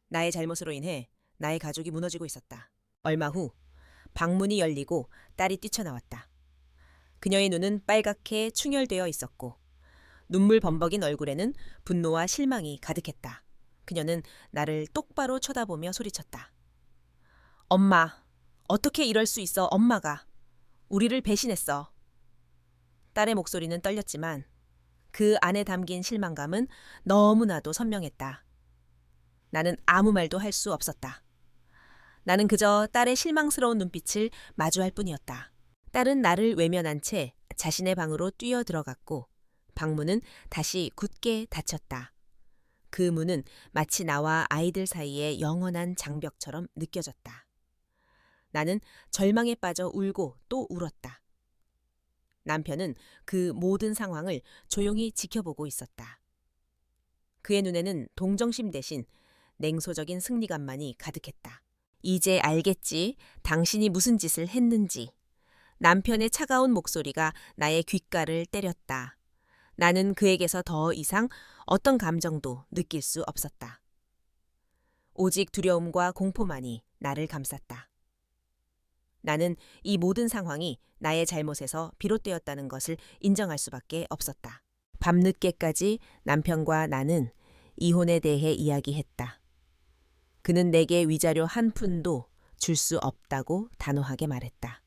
나의 잘못으로 인해 나의 가족이 무너지고 있었다. 얼마 후 방문이 열리고 딸이 뛰쳐나왔다. 그녀의 눈은 빨갛게 충혈되어 있었고 눈물 범벅인 얼굴에는 분노와 실망이 가득했다. 그녀는 나를 똑바로 쳐다보며 소리쳤다. 엄마, 어떻게 이럴 수 있어? 엄마가 우리를 배신했어. 딸의 목소리는 떨렸지만 그 안에 담긴 실망감은 너무나도 선명했다. 나는 아무 말도 할 수 없었다. 나는 그저 딸의 실망스러운 눈빛을 마주할 뿐이었다. 딸은 나를 외면한 채 자신의 방으로 뛰어 들어갔고 방문은 다시 굳게 닫혔다. 그 문은 마치 나와 아이들 사이의 영원한 장벽처럼 느껴졌다. 나는 절망에 빠져 울고 또 울었다. 남편은 그 모든 상황을 조용히 지켜보고 있었다. 그의 눈에는 동정심 대신 냉소적인 승리감만이 가득했다. 이제 알겠지. 당신이 무슨 짓을 했는지. 남편의 차가운 목소리가 나의 귓가를 때렸다. 나는 그에게서 더 이상 어떤 감정도 느낄 수 없었다. 오직 두려움과 공포만이 나를 감쌌다. 나는 이 모든 상황이 나의 잘못에서 비롯되었다는 것을 인정할 수밖에 없었다. 밤늦게까지 남편과 나는 이혼에 대해 이야기했다. 그는 내게 위자료 한 푼도 줄 수 없다고 단호하게 말했다.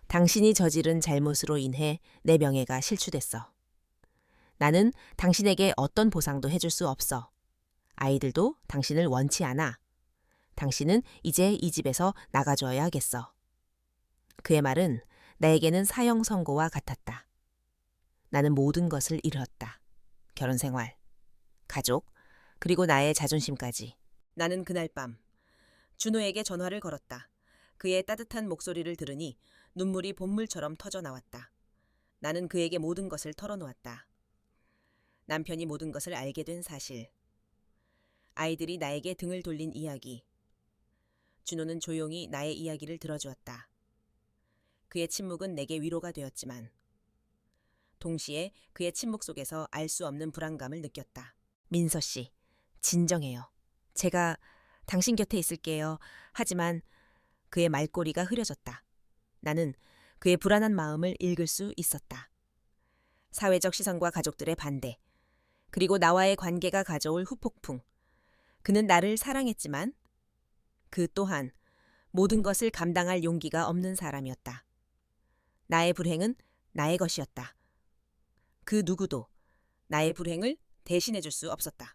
당신이 저지른 잘못으로 인해 내 명예가 실추됐어. 나는 당신에게 어떤 보상도 해줄 수 없어. 아이들도 당신을 원치 않아. 당신은 이제 이 집에서 나가줘야겠어. 그의 말은 나에게는 사형 선고와 같았다. 나는 모든 것을 잃었다. 결혼 생활, 가족, 그리고 나의 자존심까지. 나는 그날 밤 준호에게 전화를 걸었다. 그의 따뜻한 목소리를 들으니 눈물이 봇물처럼 터져 나왔다. 나는 그에게 모든 것을 털어놓았다. 남편이 모든 것을 알게 된 사실. 아이들이 나에게 등을 돌린 이야기. 준호는 조용히 나의 이야기를 들어주었다. 그의 침묵은 내게 위로가 되었지만 동시에 그의 침묵 속에서 알 수 없는 불안감을 느꼈다. 민서 씨, 진정해요. 제가 당신 곁에 있을게요. 하지만 그의 말꼬리가 흐려졌다. 나는 그의 불안한 마음을 읽을 수 있었다. 사회적 시선과 가족들의 반대, 그리고 나와의 관계가 가져올 후폭풍. 그는 나를 사랑했지만 그 또한 모든 것을 감당할 용기가 없는 사람이었다. 나의 불행은 나의 것이었다. 그 누구도 나의 불행을 대신해 줄 수 없었다.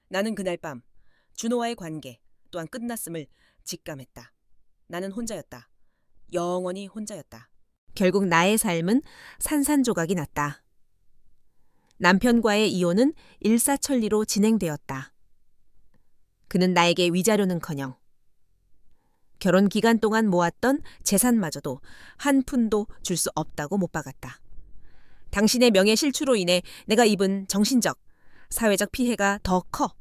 나는 그날 밤 준호와의 관계 또한 끝났음을 직감했다. 나는 혼자였다. 영원히 혼자였다. 결국 나의 삶은 산산조각이 났다. 남편과의 이혼은 일사천리로 진행되었다. 그는 나에게 위자료는커녕 결혼 기간 동안 모았던 재산마저도 한 푼도 줄 수 없다고 못 박았다. 당신의 명예 실추로 인해 내가 입은 정신적, 사회적 피해가 더 커.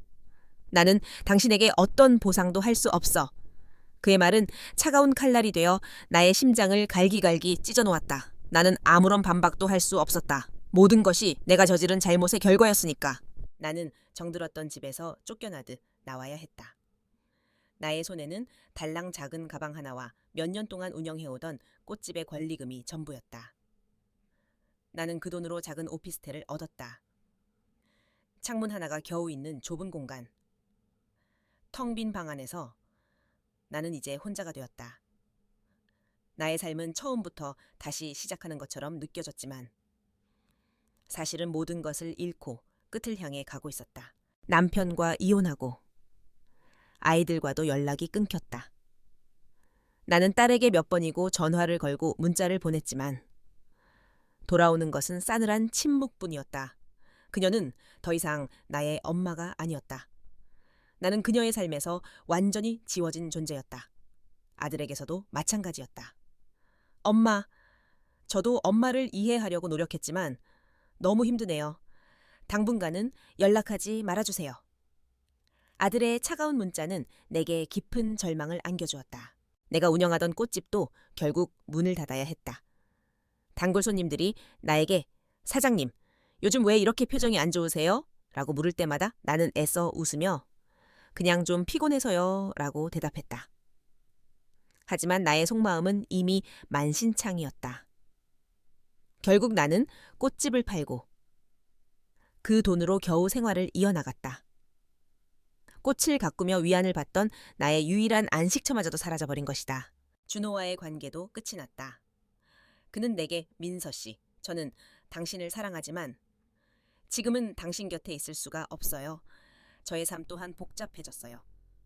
나는 당신에게 어떤 보상도 할 수 없어. 그의 말은 차가운 칼날이 되어 나의 심장을 갈기갈기 찢어놓았다. 나는 아무런 반박도 할 수 없었다. 모든 것이 내가 저지른 잘못의 결과였으니까. 나는 정들었던 집에서 쫓겨나듯 나와야 했다. 나의 손에는 달랑 작은 가방 하나와 몇 년 동안 운영해오던 꽃집의 권리금이 전부였다. 나는 그 돈으로 작은 오피스텔을 얻었다. 창문 하나가 겨우 있는 좁은 공간. 텅 빈 방 안에서 나는 이제 혼자가 되었다. 나의 삶은 처음부터 다시 시작하는 것처럼 느껴졌지만 사실은 모든 것을 잃고 끝을 향해 가고 있었다. 남편과 이혼하고 아이들과도 연락이 끊겼다. 나는 딸에게 몇 번이고 전화를 걸고 문자를 보냈지만 돌아오는 것은 싸늘한 침묵뿐이었다. 그녀는 더 이상 나의 엄마가 아니었다. 나는 그녀의 삶에서 완전히 지워진 존재였다. 아들에게서도 마찬가지였다. 엄마, 저도 엄마를 이해하려고 노력했지만 너무 힘드네요. 당분간은 연락하지 말아주세요. 아들의 차가운 문자는 내게 깊은 절망을 안겨주었다. 내가 운영하던 꽃집도 결국 문을 닫아야 했다. 단골 손님들이 나에게 사장님, 요즘 왜 이렇게 표정이 안 좋으세요? 라고 물을 때마다 나는 애써 웃으며 그냥 좀 피곤해서요 라고 대답했다. 하지만 나의 속마음은 이미 만신창이었다. 결국 나는 꽃집을 팔고 그 돈으로 겨우 생활을 이어나갔다. 꽃을 가꾸며 위안을 받던 나의 유일한 안식처마저도 사라져버린 것이다. 준호와의 관계도 끝이 났다. 그는 내게 민서 씨, 저는 당신을 사랑하지만 지금은 당신 곁에 있을 수가 없어요. 저의 삶 또한 복잡해졌어요.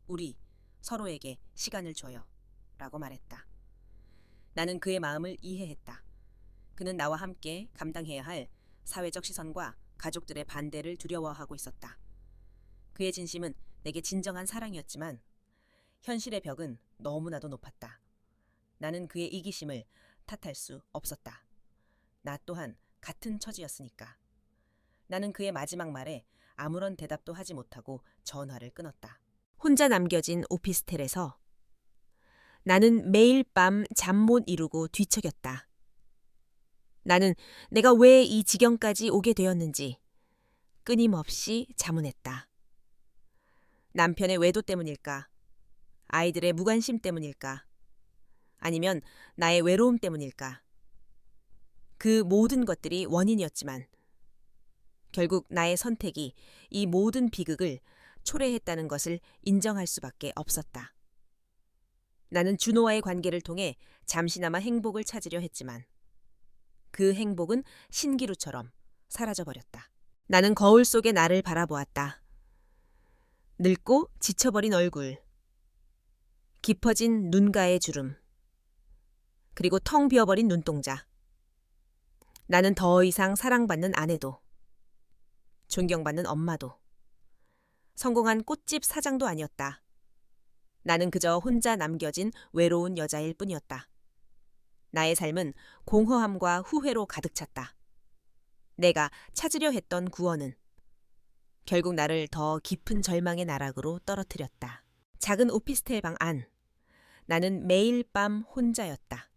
우리 서로에게 시간을 줘요. 라고 말했다. 나는 그의 마음을 이해했다. 그는 나와 함께 감당해야 할 사회적 시선과 가족들의 반대를 두려워하고 있었다. 그의 진심은 내게 진정한 사랑이었지만 현실의 벽은 너무나도 높았다. 나는 그의 이기심을 탓할 수 없었다. 나 또한 같은 처지였으니까. 나는 그의 마지막 말에 아무런 대답도 하지 못하고 전화를 끊었다. 혼자 남겨진 오피스텔에서 나는 매일 밤 잠 못 이루고 뒤척였다. 나는 내가 왜 이 지경까지 오게 되었는지 끊임없이 자문했다. 남편의 외도 때문일까? 아이들의 무관심 때문일까? 아니면 나의 외로움 때문일까? 그 모든 것들이 원인이었지만 결국 나의 선택이 이 모든 비극을 초래했다는 것을 인정할 수밖에 없었다. 나는 준호와의 관계를 통해 잠시나마 행복을 찾으려 했지만 그 행복은 신기루처럼 사라져버렸다. 나는 거울 속의 나를 바라보았다. 늙고 지쳐버린 얼굴, 깊어진 눈가의 주름, 그리고 텅 비어버린 눈동자. 나는 더 이상 사랑받는 아내도, 존경받는 엄마도, 성공한 꽃집 사장도 아니었다. 나는 그저 혼자 남겨진 외로운 여자일 뿐이었다. 나의 삶은 공허함과 후회로 가득 찼다. 내가 찾으려 했던 구원은 결국 나를 더 깊은 절망의 나락으로 떨어뜨렸다. 작은 오피스텔 방 안. 나는 매일 밤 혼자였다.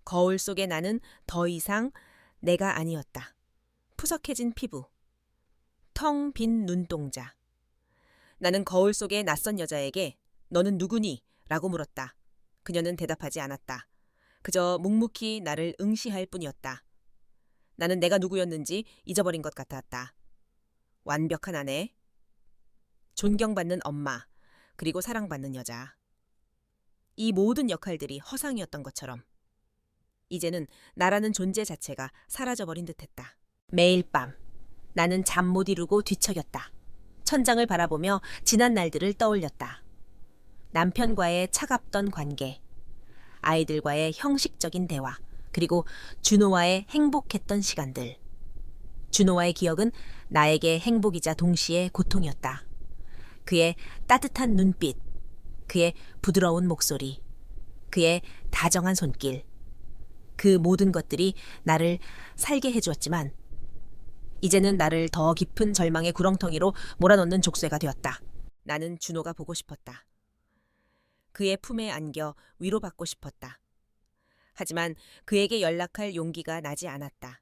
거울 속의 나는 더 이상 내가 아니었다. 푸석해진 피부, 텅 빈 눈동자. 나는 거울 속의 낯선 여자에게 너는 누구니? 라고 물었다. 그녀는 대답하지 않았다. 그저 묵묵히 나를 응시할 뿐이었다. 나는 내가 누구였는지 잊어버린 것 같았다. 완벽한 아내, 존경받는 엄마, 그리고 사랑받는 여자. 이 모든 역할들이 허상이었던 것처럼 이제는 나라는 존재 자체가 사라져버린 듯했다. 매일 밤 나는 잠 못 이루고 뒤척였다. 천장을 바라보며 지난 날들을 떠올렸다. 남편과의 차갑던 관계, 아이들과의 형식적인 대화, 그리고 준호와의 행복했던 시간들. 준호와의 기억은 나에게 행복이자 동시에 고통이었다. 그의 따뜻한 눈빛, 그의 부드러운 목소리, 그의 다정한 손길. 그 모든 것들이 나를 살게 해주었지만 이제는 나를 더 깊은 절망의 구렁텅이로 몰아넣는 족쇄가 되었다. 나는 준호가 보고 싶었다. 그의 품에 안겨 위로받고 싶었다. 하지만 그에게 연락할 용기가 나지 않았다.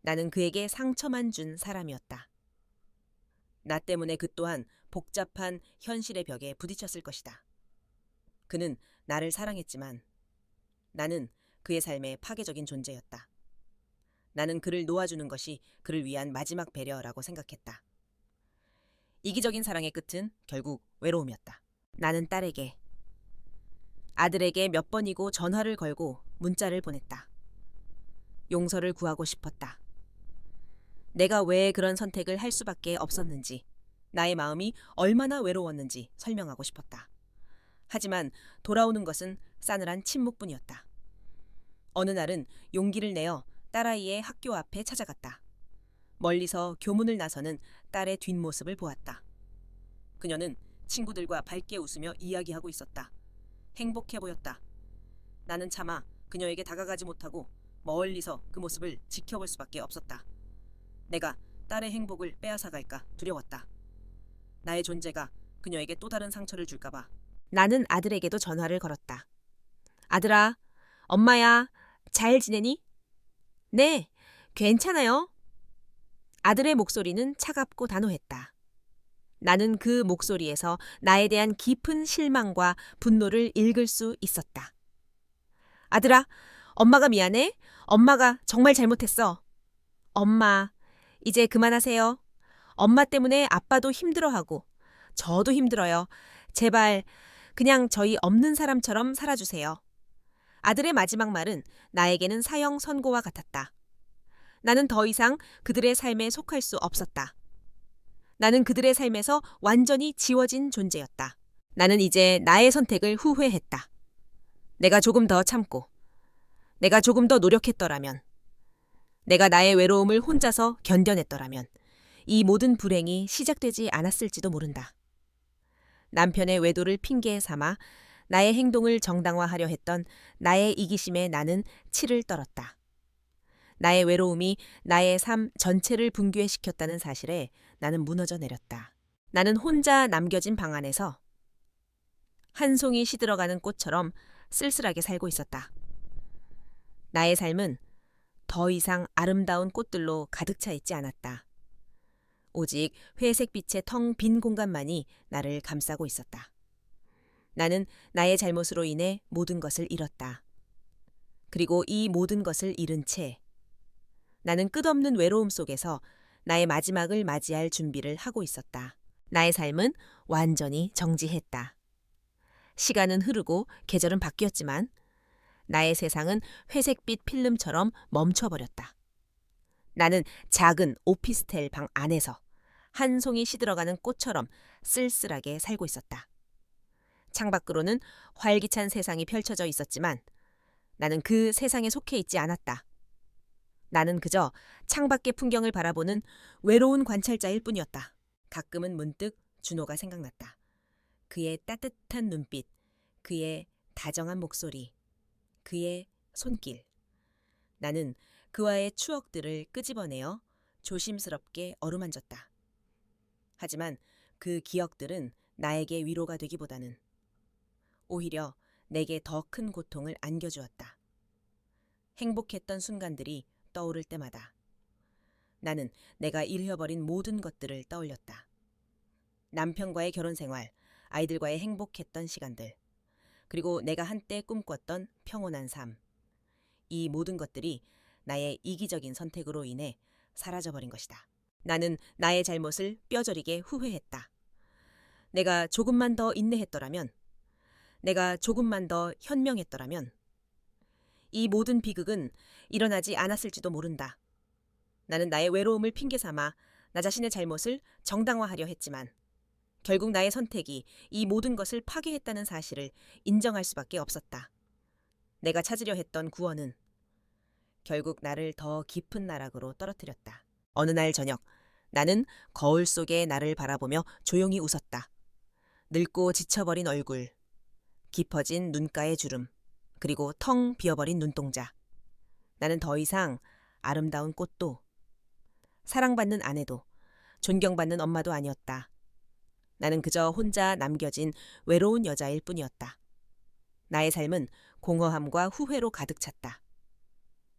나는 그에게 상처만 준 사람이었다. 나 때문에 그 또한 복잡한 현실의 벽에 부딪혔을 것이다. 그는 나를 사랑했지만 나는 그의 삶에 파괴적인 존재였다. 나는 그를 놓아주는 것이 그를 위한 마지막 배려라고 생각했다. 이기적인 사랑의 끝은 결국 외로움이었다. 나는 딸에게, 아들에게 몇 번이고 전화를 걸고 문자를 보냈다. 용서를 구하고 싶었다. 내가 왜 그런 선택을 할 수밖에 없었는지, 나의 마음이 얼마나 외로웠는지 설명하고 싶었다. 하지만 돌아오는 것은 싸늘한 침묵뿐이었다. 어느 날은 용기를 내어 딸아이의 학교 앞에 찾아갔다. 멀리서 교문을 나서는 딸의 뒷모습을 보았다. 그녀는 친구들과 밝게 웃으며 이야기하고 있었다. 행복해 보였다. 나는 차마 그녀에게 다가가지 못하고 멀리서 그 모습을 지켜볼 수밖에 없었다. 내가 딸의 행복을 빼앗아갈까 두려웠다. 나의 존재가 그녀에게 또 다른 상처를 줄까봐. 나는 아들에게도 전화를 걸었다. 아들아, 엄마야, 잘 지내니? 네, 괜찮아요. 아들의 목소리는 차갑고 단호했다. 나는 그 목소리에서 나에 대한 깊은 실망과 분노를 읽을 수 있었다. 아들아, 엄마가 미안해. 엄마가 정말 잘못했어. 엄마, 이제 그만하세요. 엄마 때문에 아빠도 힘들어하고 저도 힘들어요. 제발 그냥 저희 없는 사람처럼 살아주세요. 아들의 마지막 말은 나에게는 사형 선고와 같았다. 나는 더 이상 그들의 삶에 속할 수 없었다. 나는 그들의 삶에서 완전히 지워진 존재였다. 나는 이제 나의 선택을 후회했다. 내가 조금 더 참고, 내가 조금 더 노력했더라면, 내가 나의 외로움을 혼자서 견뎌냈더라면 이 모든 불행이 시작되지 않았을지도 모른다. 남편의 외도를 핑계 삼아 나의 행동을 정당화하려 했던 나의 이기심에 나는 치를 떨었다. 나의 외로움이 나의 삶 전체를 붕괴시켰다는 사실에 나는 무너져 내렸다. 나는 혼자 남겨진 방 안에서 한 송이 시들어가는 꽃처럼 쓸쓸하게 살고 있었다. 나의 삶은 더 이상 아름다운 꽃들로 가득 차 있지 않았다. 오직 회색빛의 텅 빈 공간만이 나를 감싸고 있었다. 나는 나의 잘못으로 인해 모든 것을 잃었다. 그리고 이 모든 것을 잃은 채 나는 끝없는 외로움 속에서 나의 마지막을 맞이할 준비를 하고 있었다. 나의 삶은 완전히 정지했다. 시간은 흐르고 계절은 바뀌었지만 나의 세상은 회색빛 필름처럼 멈춰버렸다. 나는 작은 오피스텔 방 안에서 한 송이 시들어가는 꽃처럼 쓸쓸하게 살고 있었다. 창밖으로는 활기찬 세상이 펼쳐져 있었지만 나는 그 세상에 속해 있지 않았다. 나는 그저 창밖의 풍경을 바라보는 외로운 관찰자일 뿐이었다. 가끔은 문득 준호가 생각났다. 그의 따뜻한 눈빛, 그의 다정한 목소리, 그의 손길. 나는 그와의 추억들을 끄집어내어 조심스럽게 어루만졌다. 하지만 그 기억들은 나에게 위로가 되기보다는 오히려 내게 더 큰 고통을 안겨주었다. 행복했던 순간들이 떠오를 때마다 나는 내가 잃어버린 모든 것들을 떠올렸다. 남편과의 결혼 생활, 아이들과의 행복했던 시간들, 그리고 내가 한때 꿈꿨던 평온한 삶. 이 모든 것들이 나의 이기적인 선택으로 인해 사라져버린 것이다. 나는 나의 잘못을 뼈저리게 후회했다. 내가 조금만 더 인내했더라면, 내가 조금만 더 현명했더라면 이 모든 비극은 일어나지 않았을지도 모른다. 나는 나의 외로움을 핑계 삼아 나 자신의 잘못을 정당화하려 했지만 결국 나의 선택이 이 모든 것을 파괴했다는 사실을 인정할 수밖에 없었다. 내가 찾으려 했던 구원은 결국 나를 더 깊은 나락으로 떨어뜨렸다. 어느 날 저녁, 나는 거울 속에 나를 바라보며 조용히 웃었다. 늙고 지쳐버린 얼굴, 깊어진 눈가의 주름, 그리고 텅 비어버린 눈동자. 나는 더 이상 아름다운 꽃도, 사랑받는 아내도, 존경받는 엄마도 아니었다. 나는 그저 혼자 남겨진 외로운 여자일 뿐이었다. 나의 삶은 공허함과 후회로 가득 찼다.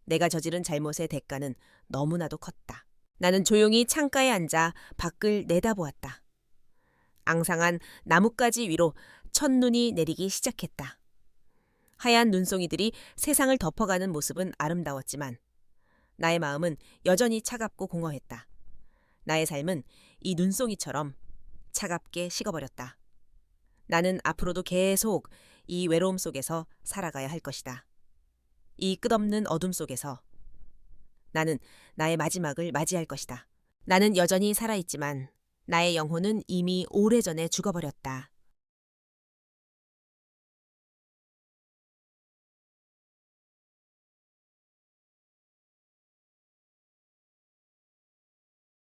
내가 저지른 잘못의 대가는 너무나도 컸다. 나는 조용히 창가에 앉아 밖을 내다보았다. 앙상한 나뭇가지 위로 첫눈이 내리기 시작했다. 하얀 눈송이들이 세상을 덮어가는 모습은 아름다웠지만 나의 마음은 여전히 차갑고 공허했다. 나의 삶은 이 눈송이처럼 차갑게 식어버렸다. 나는 앞으로도 계속 이 외로움 속에서 살아가야 할 것이다. 이 끝없는 어둠 속에서 나는 나의 마지막을 맞이할 것이다. 나는 여전히 살아있지만 나의 영혼은 이미 오래전에 죽어버렸다.